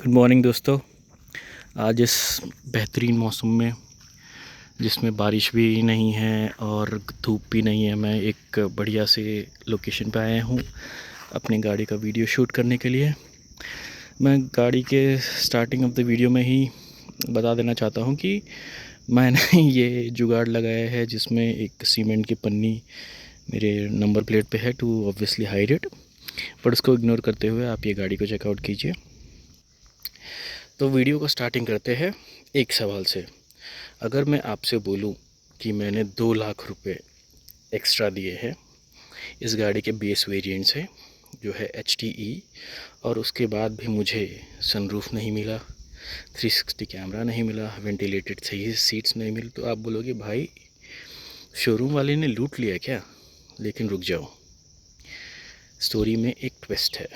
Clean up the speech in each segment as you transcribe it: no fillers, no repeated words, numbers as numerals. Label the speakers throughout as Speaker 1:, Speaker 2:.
Speaker 1: Good morning दोस्तों। आज इस बेहतरीन मौसम में जिसमें बारिश भी नहीं है और धूप भी नहीं है, मैं एक बढ़िया से लोकेशन पे आया हूँ अपनी गाड़ी का वीडियो शूट करने के लिए। मैं गाड़ी के स्टार्टिंग ऑफ द वीडियो में ही बता देना चाहता हूँ कि मैंने ये जुगाड़ लगाया है जिसमें एक सीमेंट की पन्नी मेरे नंबर प्लेट पे है टू ऑब्वियसली हाइड इट, पर उसको इग्नोर करते हुए आप ये गाड़ी को चेकआउट कीजिए। तो वीडियो को स्टार्टिंग करते हैं एक सवाल से। अगर मैं आपसे बोलूं कि मैंने 2 लाख रुपए एक्स्ट्रा दिए हैं इस गाड़ी के बेस वेरिएंट से जो है HTE, और उसके बाद भी मुझे सनरूफ नहीं मिला, 360 कैमरा नहीं मिला, वेंटिलेटेड सही सीट्स नहीं मिली, तो आप बोलोगे भाई शोरूम वाले ने लूट लिया क्या। लेकिन रुक जाओ, स्टोरी में एक ट्विस्ट है।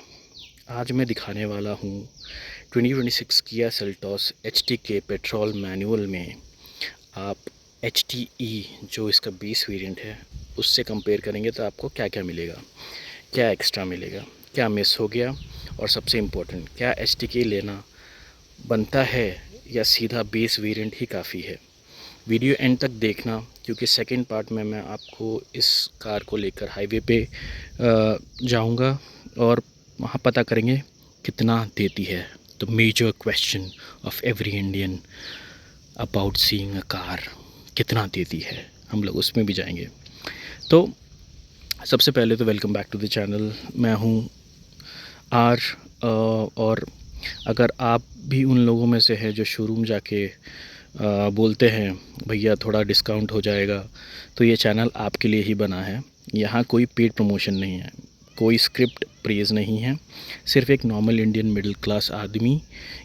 Speaker 1: आज मैं दिखाने वाला हूँ 2026 Kia Seltos HTK petrol manual में आप HTE जो इसका बेस वेरिएंट है उससे कंपेयर करेंगे तो आपको क्या क्या मिलेगा, क्या एक्स्ट्रा मिलेगा, क्या मिस हो गया, और सबसे इम्पोर्टेंट क्या HTK लेना बनता है या सीधा बेस वेरिएंट ही काफ़ी है। वीडियो एंड तक देखना, क्योंकि सेकंड पार्ट में मैं आपको इस कार को लेकर हाईवे पे जाऊंगा और वहाँ पता करेंगे कितना देती है। The major question of every Indian about seeing a car, कितना देती है, हम लोग उसमें भी जाएंगे। तो सबसे पहले तो welcome back to the channel. मैं हूँ आर, और अगर आप भी उन लोगों में से हैं जो शोरूम जाके बोलते हैं भैया थोड़ा डिस्काउंट हो जाएगा, तो ये चैनल आपके लिए ही बना है। यहाँ कोई पेड प्रमोशन नहीं है, कोई स्क्रिप्ट प्रेज़ नहीं है, सिर्फ एक नॉर्मल इंडियन मिडिल क्लास आदमी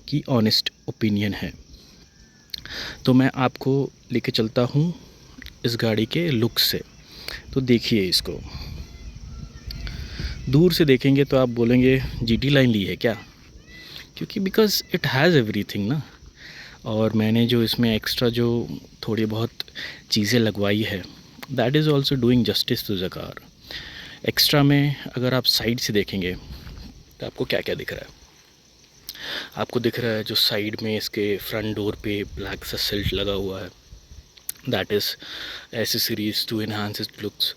Speaker 1: की ऑनेस्ट ओपिनियन है। तो मैं आपको लेके चलता हूँ इस गाड़ी के लुक से। तो देखिए, इसको दूर से देखेंगे तो आप बोलेंगे GT लाइन ली है क्या, क्योंकि बिकॉज़ इट हैज़ एवरीथिंग ना। और मैंने जो इसमें एक्स्ट्रा जो थोड़ी बहुत चीज़ें लगवाई है that is also doing justice to the car. Extra में अगर आप साइड से देखेंगे तो आपको क्या क्या दिख रहा है। आपको दिख रहा है जो साइड में इसके फ्रंट डोर पे ब्लैक सा सिल्ट लगा हुआ है, that is accessories to enhance it looks.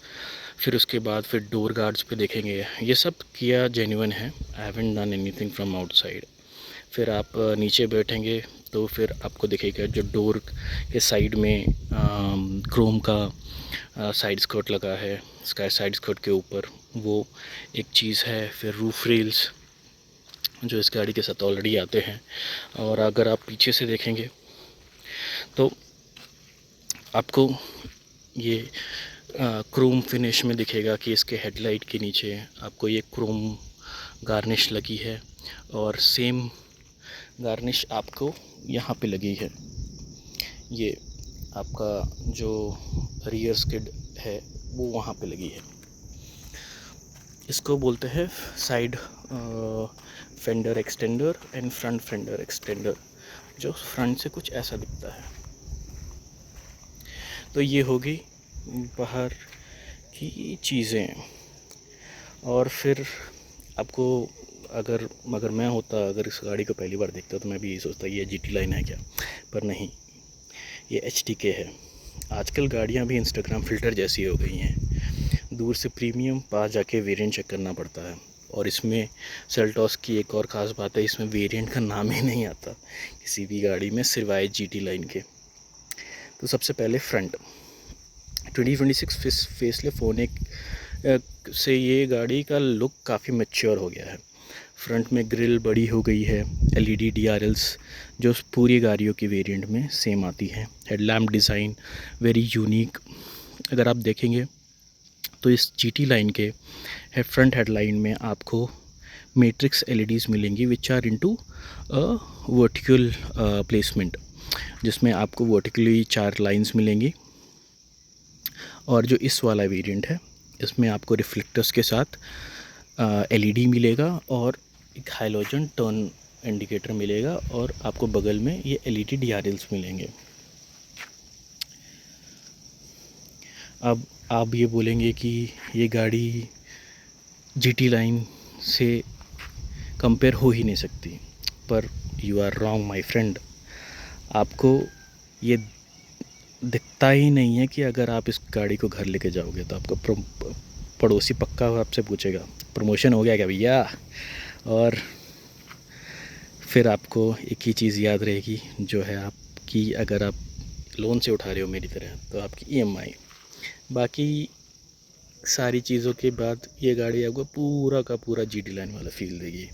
Speaker 1: फिर उसके बाद फिर डोर गार्ड्स पे देखेंगे, ये सब किया जेन्युइन है, I haven't done anything from outside. फिर आप नीचे बैठेंगे तो फिर आपको दिखेगा जो डोर के साइड में क्रोम का साइड स्कर्ट लगा है, स्काई साइड स्कर्ट के ऊपर वो एक चीज़ है। फिर रूफ रेल्स जो इस गाड़ी के साथ ऑलरेडी आते हैं। और अगर आप पीछे से देखेंगे तो आपको ये क्रोम फिनिश में दिखेगा कि इसके हेडलाइट के नीचे आपको ये क्रोम गार्निश लगी है, और सेम गार्निश आपको यहाँ पे लगी है। ये आपका जो रियर स्किड है वो वहाँ पे लगी है। इसको बोलते हैं side fender extender and front fender extender, जो फ्रंट से कुछ ऐसा दिखता है। तो ये होगी बाहर की चीज़ें। और फिर आपको अगर मैं होता, अगर इस गाड़ी को पहली बार देखता तो मैं भी यही सोचता ये GT लाइन है क्या, पर नहीं, ये HTK है। आजकल गाड़ियाँ भी इंस्टाग्राम फ़िल्टर जैसी हो गई हैं, दूर से प्रीमियम, पास जाके वेरिएंट चेक करना पड़ता है। और इसमें सेल्टॉस की एक और ख़ास बात है, इसमें वेरिएंट का नाम ही नहीं आता किसी भी गाड़ी में सिवाय GT लाइन के। तो सबसे पहले फ्रंट 2026 फेसलिफ्ट होने से ये गाड़ी का लुक काफ़ी मैच्योर हो गया है। फ्रंट में ग्रिल बड़ी हो गई है, LED DRLs जो पूरी गाड़ियों की वेरिएंट में सेम आती है। Headlamp design very unique. अगर आप देखेंगे तो इस GT लाइन के फ्रंट हेडलाइन में आपको मैट्रिक्स LEDs मिलेंगी which are into vertical placement, जिसमें आपको वर्टिकली 4 लाइंस मिलेंगी। और जो इस वाला वेरिएंट है इसमें आपको रिफ्लेक्टर्स के साथ LED मिलेगा और एक हाइलोजन टर्न इंडिकेटर मिलेगा, और आपको बगल में ये LED DRLs मिलेंगे। अब आप ये बोलेंगे कि ये गाड़ी GT लाइन से कंपेयर हो ही नहीं सकती। पर you are wrong my friend. आपको ये दिखता ही नहीं है कि अगर आप इस गाड़ी को घर लेके जाओगे तो आपका पड़ोसी पक्का आपसे पूछेगा प्रमोशन हो गया क्या भैया। और फिर आपको एक ही चीज़ याद रहेगी, जो है आपकी, अगर आप लोन से उठा रहे हो मेरी तरह, तो आपकी EMI। बाकी सारी चीज़ों के बाद ये गाड़ी आपको पूरा का पूरा GT लाइन वाला फील देगी।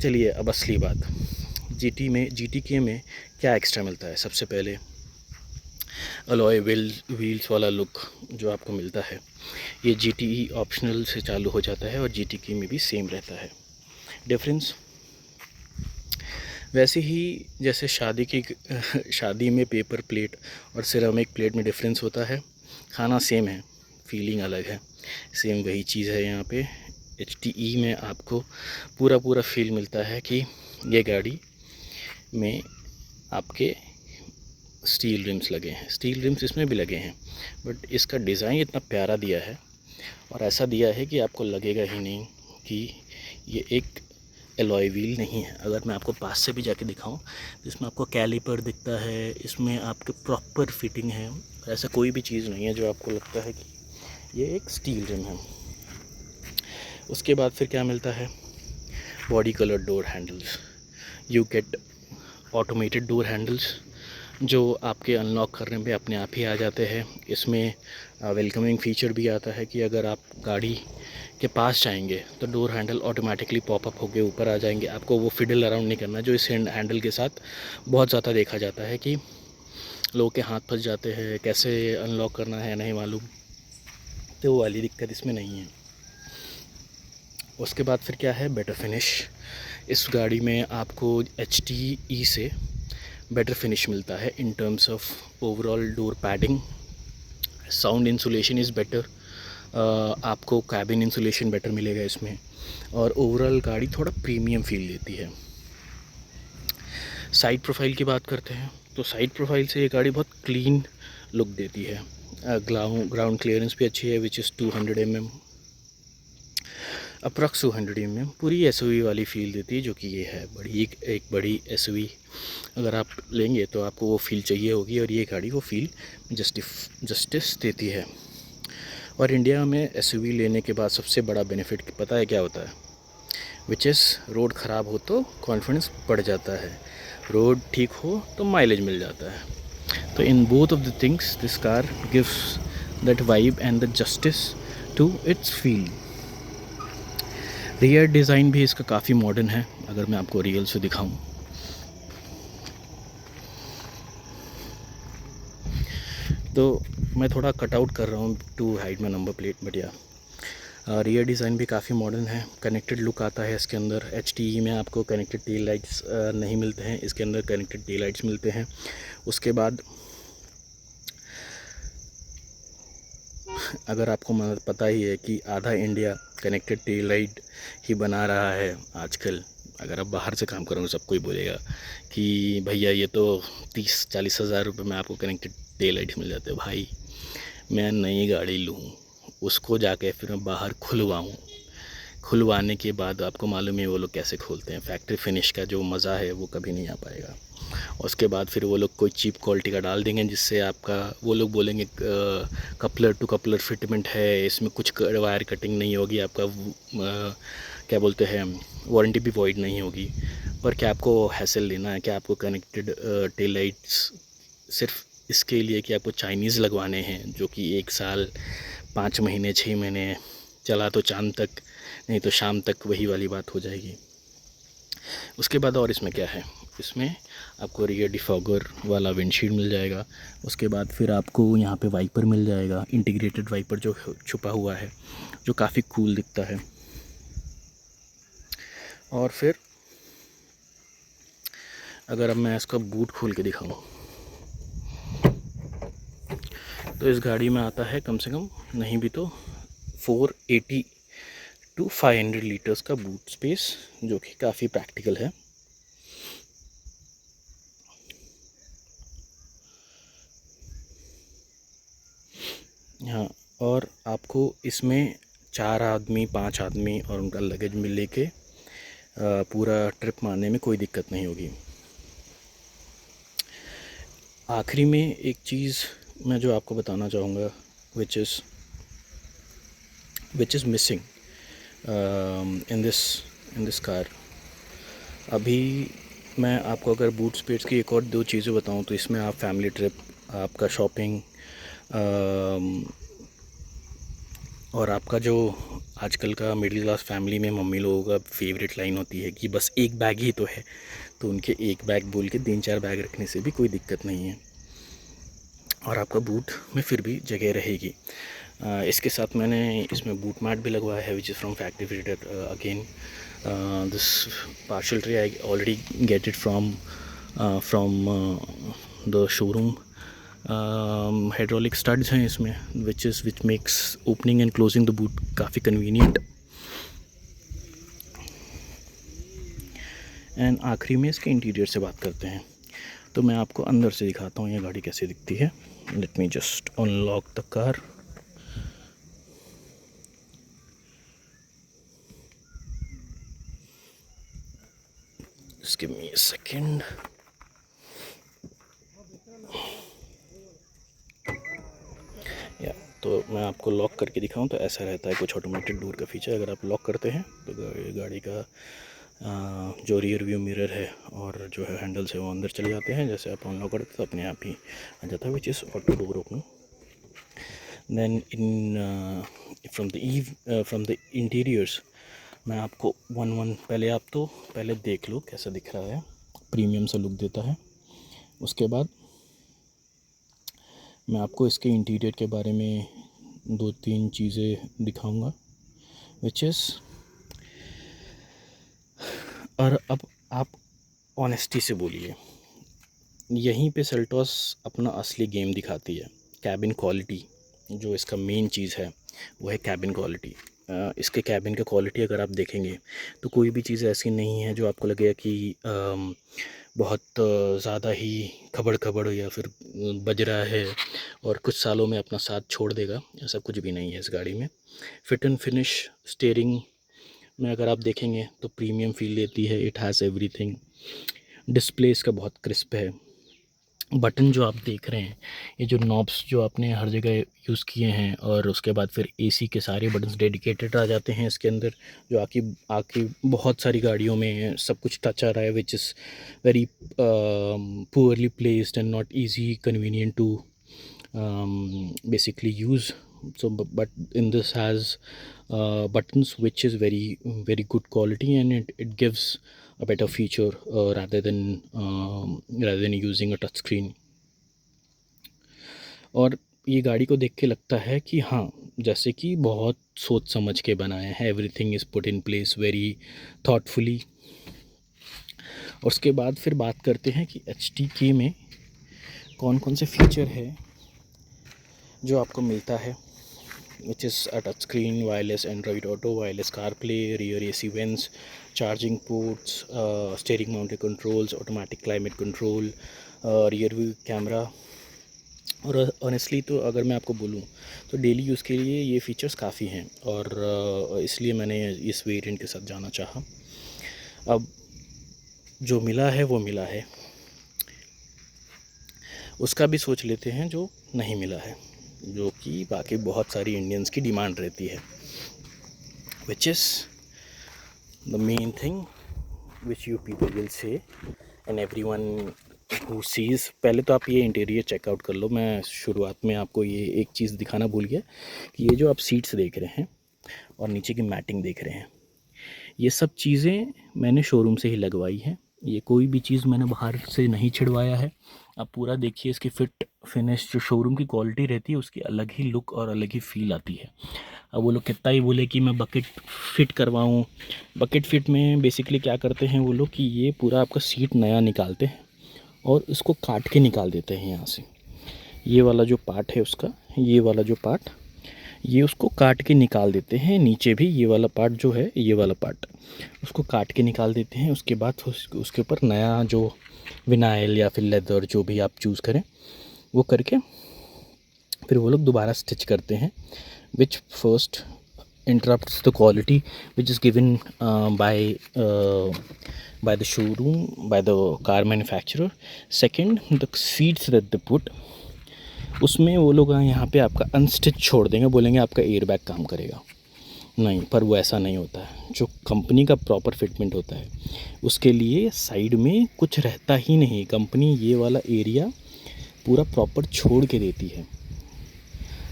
Speaker 1: चलिए अब असली बात, GTK में क्या एक्स्ट्रा मिलता है। सबसे पहले अलॉय व्हील्स वाला लुक जो आपको मिलता है, ये GTE ऑप्शनल से चालू हो जाता है और GTK में भी सेम रहता है। डिफरेंस वैसे ही जैसे शादी में पेपर प्लेट और सिरेमिक प्लेट में डिफरेंस होता है, खाना सेम है, फीलिंग अलग है। सेम वही चीज़ है यहाँ पे HTE में आपको पूरा फील मिलता है कि ये गाड़ी में आपके स्टील रिम्स लगे हैं। स्टील रिम्स इसमें भी लगे हैं, बट इसका डिज़ाइन इतना प्यारा दिया है और ऐसा दिया है कि आपको लगेगा ही नहीं कि ये एक एलॉय व्हील नहीं है। अगर मैं आपको पास से भी जाके दिखाऊं तो इसमें आपको कैलिपर दिखता है, इसमें आपके प्रॉपर फिटिंग है। ऐसा कोई भी चीज़ नहीं है जो आपको लगता है कि ये एक स्टील रिम है। उसके बाद फिर क्या मिलता है, body colour door handles. You get automated door handles जो आपके अनलॉक करने पे अपने आप ही आ जाते हैं। इसमें वेलकमिंग फ़ीचर भी आता है कि अगर आप गाड़ी के पास जाएंगे तो डोर हैंडल ऑटोमेटिकली पॉपअप होकर ऊपर आ जाएंगे। आपको वो फिडल अराउंड नहीं करना, जो इस हैंडल के साथ बहुत ज़्यादा देखा जाता है कि लोगों के हाथ फंस जाते हैं, कैसे अनलॉक करना है नहीं मालूम, तो वो वाली दिक्कत इसमें नहीं है। उसके बाद फिर क्या है, बेटर फिनिश। इस गाड़ी में आपको HTE से बेटर फिनिश मिलता है in terms of overall door padding, sound insulation is better, आपको कैबिन इंसुलेशन बेटर मिलेगा इसमें, और ओवरऑल गाड़ी थोड़ा प्रीमियम फील देती है। साइड प्रोफाइल की बात करते हैं तो साइड प्रोफाइल से ये गाड़ी बहुत क्लीन लुक देती है। ग्राउंड क्लियरेंस भी अच्छी है, which is 200 mm, approx 200 mm, पूरी SUV वाली फील देती है, जो कि ये है एक बड़ी SUV। अगर आप लेंगे तो आपको वो फील चाहिए होगी, और ये गाड़ी वो फील जस्टिस देती है। और इंडिया में SUV लेने के बाद सबसे बड़ा बेनिफिट पता है क्या होता है, विच इज़ रोड ख़राब हो तो कॉन्फिडेंस बढ़ जाता है, रोड ठीक हो तो माइलेज मिल जाता है। तो in both of the things this car gives that vibe and the justice to its feel. Rear design भी इसका काफ़ी मॉडर्न है। अगर मैं आपको रियल से दिखाऊं तो मैं थोड़ा कट आउट कर रहा हूँ टू हाइड में नंबर प्लेट, बट या रियर डिज़ाइन भी काफ़ी मॉडर्न है। कनेक्टेड लुक आता है इसके अंदर। HTE में आपको कनेक्टेड टेल लाइट्स नहीं मिलते हैं, इसके अंदर कनेक्टेड टेल लाइट्स मिलते हैं। उसके बाद अगर आपको पता ही है कि आधा इंडिया कनेक्टेड टेल लाइट ही बना रहा है आजकल। अगर आप बाहर से काम करोगे सब कोई बोलेगा कि भैया ये तो 30-40 हज़ार रुपये में आपको कनेक्टेड टेल लाइट्स मिल जाते हैं। भाई मैं नई गाड़ी लूँ, उसको जाके फिर मैं बाहर खुलवाने के बाद आपको मालूम है वो लोग कैसे खोलते हैं। फैक्ट्री फिनिश का जो मज़ा है वो कभी नहीं आ पाएगा। उसके बाद फिर वो लोग कोई चीप क्वालिटी का डाल देंगे, जिससे आपका, वो लोग बोलेंगे कपलर टू कपलर फिटमेंट है, इसमें कुछ वायर कटिंग नहीं होगी, आपका क्या बोलते हैं वारंटी भी वॉइड नहीं होगी। पर क्या आपको हैसल लेना है? क्या आपको कनेक्टेड टेल लाइट्स सिर्फ इसके लिए कि आपको चाइनीज़ लगवाने हैं, जो कि 1 साल 5 महीने 6 महीने चला तो चांद तक, नहीं तो शाम तक वही वाली बात हो जाएगी। उसके बाद और इसमें क्या है, इसमें आपको रियर डिफॉगर वाला विंडशील्ड मिल जाएगा। उसके बाद फिर आपको यहाँ पे वाइपर मिल जाएगा, इंटीग्रेटेड वाइपर जो छुपा हुआ है, जो काफ़ी कूल दिखता है। और फिर अगर अब मैं इसका बूट खोल के दिखाऊँ तो इस गाड़ी में आता है कम से कम नहीं भी तो 480 to 500 लीटर्स का बूट स्पेस, जो कि काफ़ी प्रैक्टिकल है। हाँ, और आपको इसमें 4 आदमी 5 आदमी और उनका लगेज मिल के पूरा ट्रिप मारने में कोई दिक्कत नहीं होगी। आखिरी में एक चीज़ मैं जो आपको बताना चाहूँगा which is missing in this car. अभी मैं आपको अगर बूट स्पेस की एक और दो चीज़ें बताऊं तो इसमें आप फैमिली ट्रिप, आपका शॉपिंग, और आपका जो आजकल का मिडिल क्लास फैमिली में मम्मी लोगों का फेवरेट लाइन होती है कि बस एक बैग ही तो है, तो उनके एक बैग बोल के 3-4 बैग रखने से भी कोई दिक्कत नहीं है और आपका बूट में फिर भी जगह रहेगी। इसके साथ मैंने इसमें बूट मैट भी लगवाया है which is from factory fitted again. This partial tray I already get it from the showroom. Hydraulic studs हैं इसमें which makes opening and closing the boot काफ़ी कन्वीनियंट। एंड आखिरी में इसके इंटीरियर से बात करते हैं, तो मैं आपको अंदर से दिखाता हूँ ये गाड़ी कैसे दिखती है। Let me just unlock the car. Just give me a second. तो मैं आपको लॉक करके दिखाऊं तो ऐसा रहता है कुछ ऑटोमेटेड डोर का फीचर। अगर आप लॉक करते हैं तो गाड़ी का जो रियर व्यू मिरर है और जो है हैंडल्स है वो अंदर चले जाते हैं। जैसे आप अनलॉक करते हैं तो अपने आप ही आ जाता है which is auto door open. Then from the interiors मैं आपको पहले देख लो कैसा दिख रहा है, प्रीमियम सा लुक देता है। उसके बाद मैं आपको इसके इंटीरियर के बारे में 2-3 चीज़ें दिखाऊंगा विच इज़। और अब आप ऑनेस्टी से बोलिए, यहीं पे सेल्टॉस अपना असली गेम दिखाती है। कैबिन क्वालिटी जो इसका मेन चीज़ है वो है कैबिन क्वालिटी। इसके कैबिन का क्वालिटी अगर आप देखेंगे तो कोई भी चीज़ ऐसी नहीं है जो आपको लगेगा कि बहुत ज़्यादा ही खबड़ या फिर बज रहा है और कुछ सालों में अपना साथ छोड़ देगा। ऐसा कुछ भी नहीं है इस गाड़ी में। फिट एंड फिनिश स्टीयरिंग में अगर आप देखेंगे तो प्रीमियम फील देती है। It has everything. डिस्प्ले इसका बहुत क्रिस्प है। बटन जो आप देख रहे हैं, ये जो नॉब्स जो आपने हर जगह यूज़ किए हैं और उसके बाद फिर एसी के सारे बटन्स डेडिकेटेड आ जाते हैं इसके अंदर, जो आके बहुत सारी गाड़ियों में सब कुछ टच आ रहा है which is very poorly placed and not easy convenient to basically use. So but in this has buttons which is very good quality and it gives a better feature rather than using a touch screen. और ये गाड़ी को देख के लगता है कि हाँ, जैसे कि बहुत सोच समझ के बनाया है। Everything is put in place very thoughtfully. और उसके बाद फिर बात करते हैं कि HTK में कौन कौन से फीचर है जो आपको मिलता है, which is a touch screen, wireless Android auto, wireless CarPlay, rear AC vents, charging ports, steering mounted controls, automatic climate control, rear view camera. और ऑनेस्टली तो अगर मैं आपको बोलूँ तो डेली यूज़ के लिए ये फ़ीचर्स काफ़ी हैं और इसलिए मैंने इस वेरिएंट के साथ जाना चाहा। अब जो मिला है वो मिला है, उसका भी सोच लेते हैं जो नहीं मिला है, जो कि बाकी बहुत सारी इंडियंस की डिमांड रहती है, which is the main thing which you people will say and everyone who sees. पहले तो आप ये इंटीरियर चेकआउट कर लो। मैं शुरुआत में आपको ये एक चीज़ दिखाना भूल गया कि ये जो आप सीट्स देख रहे हैं और नीचे की मैटिंग देख रहे हैं, ये सब चीज़ें मैंने शोरूम से ही लगवाई हैं। ये कोई भी चीज़ मैंने बाहर से नहीं छिड़वाया है। आप पूरा देखिए, इसकी फिट फिनिश जो शोरूम की क्वालिटी रहती है उसकी अलग ही लुक और अलग ही फील आती है। अब वो लोग कितना ही बोले कि मैं बकेट फिट करवाऊँ, बकेट फिट में बेसिकली क्या करते हैं वो लोग कि ये पूरा आपका सीट नया निकालते हैं और इसको काट के निकाल देते हैं यहाँ से। ये वाला जो पार्ट है उसका, ये वाला जो पार्ट, ये उसको काट के निकाल देते हैं। नीचे भी ये वाला पार्ट जो है, ये वाला पार्ट उसको काट के निकाल देते हैं। उसके बाद उसके ऊपर नया जो विनाइल या फिर लेदर जो भी आप चूज़ करें वो करके फिर वो लोग दोबारा स्टिच करते हैं, which first interrupts the quality which is given by the showroom, by the car manufacturer. Second, the seats that they put, उसमें वो लोग यहाँ पे आपका अनस्टिच छोड़ देंगे, बोलेंगे आपका एयर बैग काम करेगा। नहीं, पर वो ऐसा नहीं होता है। जो कंपनी का प्रॉपर फिटमेंट होता है उसके लिए साइड में कुछ रहता ही नहीं। कंपनी ये वाला एरिया पूरा प्रॉपर छोड़ के देती है,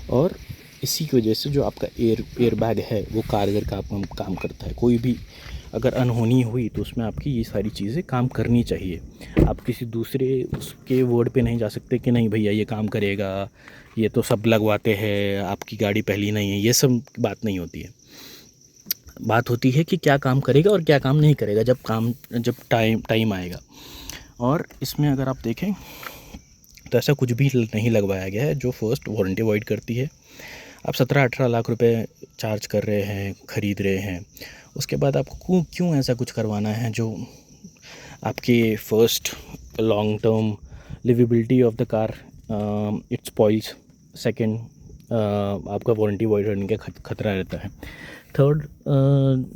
Speaker 1: और इसी की वजह से जो आपका एयर बैग है वो कारगर का काम करता है। कोई भी अगर अनहोनी हुई तो उसमें आपकी ये सारी चीज़ें काम करनी चाहिए। आप किसी दूसरे उसके वर्ड पे नहीं जा सकते कि नहीं भैया ये काम करेगा, ये तो सब लगवाते हैं, आपकी गाड़ी पहली नहीं है। ये सब बात नहीं होती है। बात होती है कि क्या काम करेगा और क्या काम नहीं करेगा जब टाइम आएगा। और इसमें अगर आप देखें तो ऐसा कुछ भी नहीं लगवाया गया है जो फर्स्ट वारंटी अवॉइड करती है। आप 17-18 लाख रुपए चार्ज कर रहे हैं, ख़रीद रहे हैं, उसके बाद आपको क्यों ऐसा कुछ करवाना है जो आपके first long term livability of the car it spoils. Second, आपका वारंटी वॉइड होने का खतरा रहता है। थर्ड,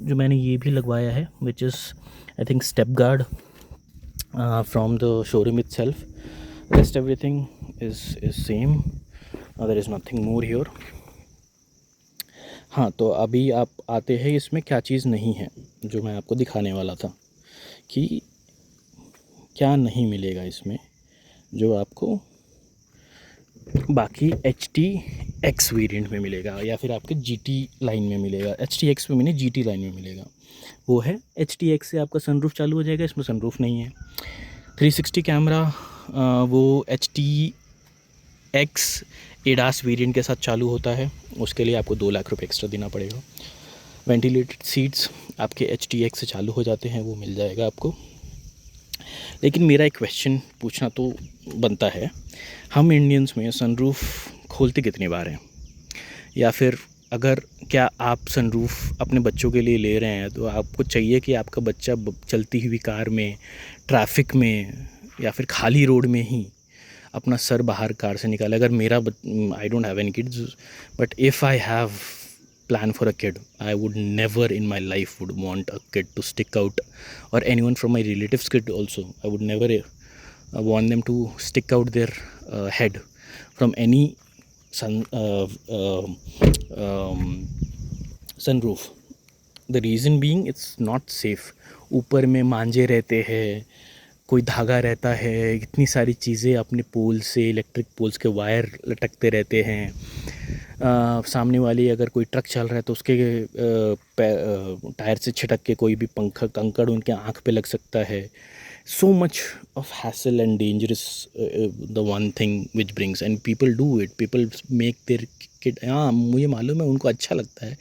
Speaker 1: जो मैंने ये भी लगवाया है which is I think step guard from the showroom itself. Rest everything is same. There is nothing more here. हाँ, तो अभी आप आते हैं इसमें क्या चीज़ नहीं है जो मैं आपको दिखाने वाला था कि क्या नहीं मिलेगा इसमें जो आपको बाकी HTX वेरिएंट में मिलेगा या फिर आपके GT लाइन में मिलेगा। HTX में मैंने GT लाइन में मिलेगा। वो है HTX से आपका सनरूफ चालू हो जाएगा, इसमें सनरूफ नहीं है। 360 कैमरा वो HTX ADAS वेरिएंट के साथ चालू होता है, उसके लिए आपको 2 लाख रुपये एक्स्ट्रा देना पड़ेगा। वेंटिलेटेड सीट्स आपके HTX से चालू हो जाते हैं, वो मिल जाएगा आपको। लेकिन मेरा एक क्वेश्चन पूछना तो बनता है, हम इंडियंस में सनरूफ खोलते कितनी बार हैं? या फिर अगर क्या आप सनरूफ अपने बच्चों के लिए ले रहे हैं तो आपको चाहिए कि आपका बच्चा चलती हुई कार में, ट्रैफिक में या फिर खाली रोड में ही अपना सर बाहर कार से निकाले। अगर मेरा I don't have any kids, but if I have plan for a kid, I would never in my life would want a kid to stick out, or anyone from my relatives kid also. I would never want them to stick out their head from any sunroof. The reason being it's not safe. ऊपर में मांझे रहते हैं, कोई धागा रहता है, इतनी सारी चीज़ें अपने पोल से, इलेक्ट्रिक पोल्स के वायर लटकते रहते हैं। सामने वाली अगर कोई ट्रक चल रहा है तो उसके टायर से छिटक के कोई भी कंकड़ उनके आँख पे लग सकता है। So much of hassle and dangerous the one thing which brings, and people do it, people make their kid. हाँ, मुझे मालूम है उनको अच्छा लगता है,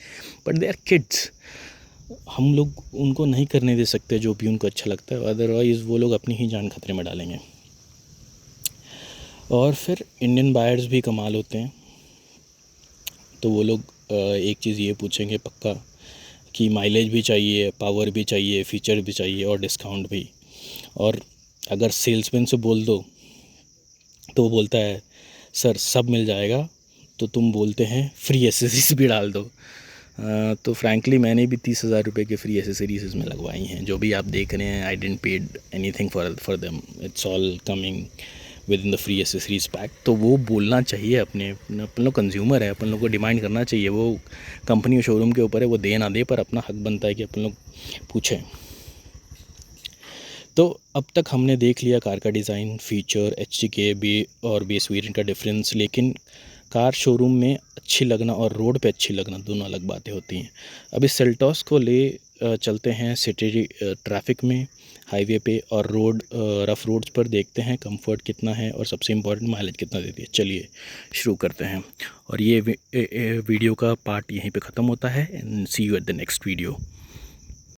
Speaker 1: बट दे आर किड्स। हम लोग उनको नहीं करने दे सकते जो भी उनको अच्छा लगता है, अदरवाइज़ वो लोग अपनी ही जान खतरे में डालेंगे। और फिर इंडियन बायर्स भी कमाल होते हैं, तो वो लोग एक चीज़ ये पूछेंगे पक्का कि माइलेज भी चाहिए, पावर भी चाहिए, फीचर भी चाहिए और डिस्काउंट भी। और अगर सेल्समैन से बोल दो तो वो बोलता है सर सब मिल जाएगा, तो तुम बोलते हैं फ्री एसेसरीज भी डाल दो। तो फ्रैंकली मैंने भी 30,000 रुपये की फ्री एसेसरीज इसमें लगवाई हैं। जो भी आप देख रहे हैं, I didn't paid anything for them, it's all coming with in the free accessories pack. तो वो बोलना चाहिए, अपन लोग कंज्यूमर है, अपन लोग को डिमांड करना चाहिए। वो कंपनी और शोरूम के ऊपर है, वो दे ना दे, पर अपना हक बनता है कि अपन लोग पूछें। तो अब तक हमने देख लिया कार का डिज़ाइन, फीचर, HTK और बेस वेरिएंट का डिफरेंस। लेकिन कार शोरूम में अच्छी लगना और रोड पे अच्छी लगना दोनों अलग बातें होती हैं। अब इस सेल्टॉस को ले चलते हैं सिटी ट्रैफिक में, हाईवे पे और रफ़ रोड्स पर, देखते हैं कंफर्ट कितना है और सबसे इम्पोर्टेंट माइलेज कितना देती है। चलिए शुरू करते हैं, और ये वीडियो का पार्ट यहीं पे ख़त्म होता है। And see you at the next video.